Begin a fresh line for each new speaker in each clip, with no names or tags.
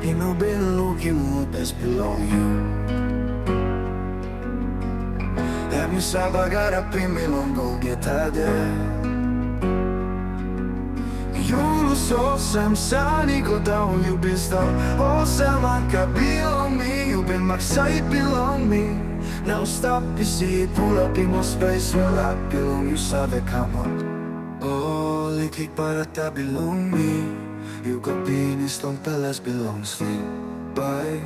Inubilog mo best belong you. Let me sabagarapin Bilong go get there. Julusov sem sani go down you bistad. Och sen man kan belong me. You been magsayit belong me. Now stop you see it, pull up in my space. Well I belong you sa the come on. Oh, Liklik Barata belong me. You got penis long pelas belong sleep. Bye,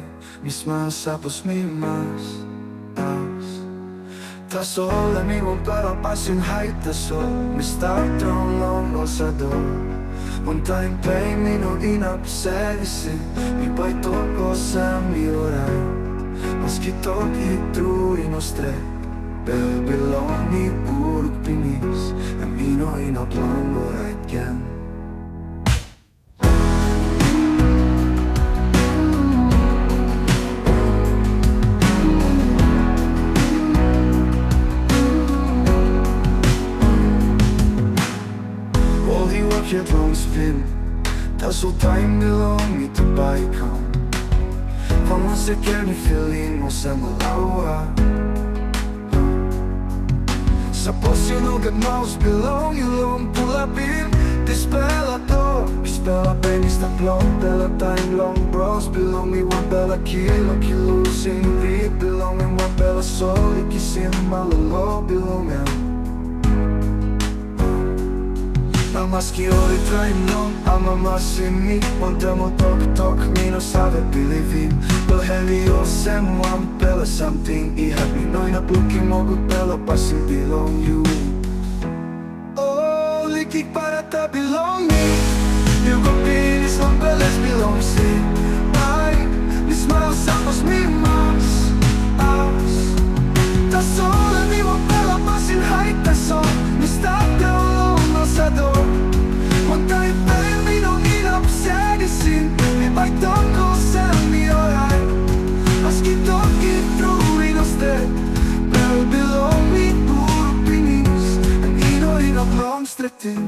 mis mas sapos mi mas aus. Taso la mi won't para pasin height taso. Mi start down long osador. One time pay me no inapsegisi. Mi pai toko sa mi orai. Maski toki true inostre. Pero belong ni puro pinis. Amino inaplang orai again. Helt lång spinn. Ta så time belong me to buy come. Fan man ser kan feeling och sen går laua. Sa posse nog att mouse belong you long pull up in. Det spelar då. Vi spelar penis ta plan. Bella time long bros belong me one bella kill och kill losing. Vi belong in one bella soul. Ikke sin malalo belong me. Maski ori traim non, ama masimi. Montamo tok mi no save believe. But heavy or sem one bella something. I have me no ina pluki mogu bella pasin belong you. Oh, Liklik Barata belong me. You got penis long bellas belong si. Ay, mi smile sapos mi mas aus. Ta sola mi mo bella pasin height ta so. Mi start down long osador. One time pay me no inapsegisi. Mi pai toko sa mi orai. Maski toki true inostre. Pero belong me puro pinis. Ang ino inaplong stretin.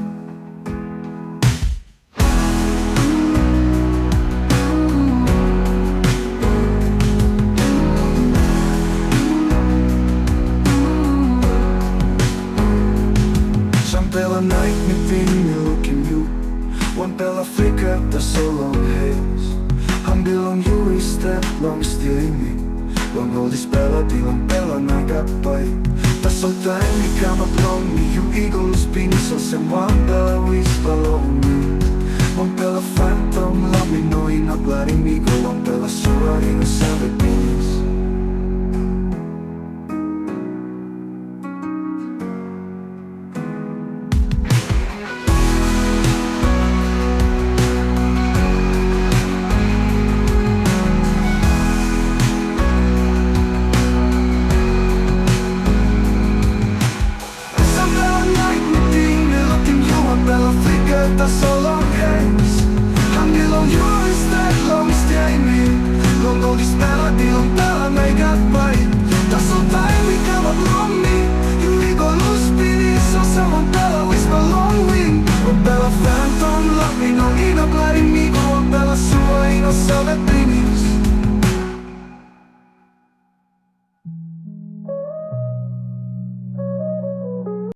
Bella night me thing me looking you. One bella flicker the so long haze. Han belong you is that long stealing me. Long all this bella belong bella nagapay. Ta so time me come along me. You eagles penis so sem one bella wish follow me. One bella phantom love me no inaglaring me go. One bella sorry no sabe penis. That's so long hands. Han belong you is that long stay me. Long all this melody, long bella may got by.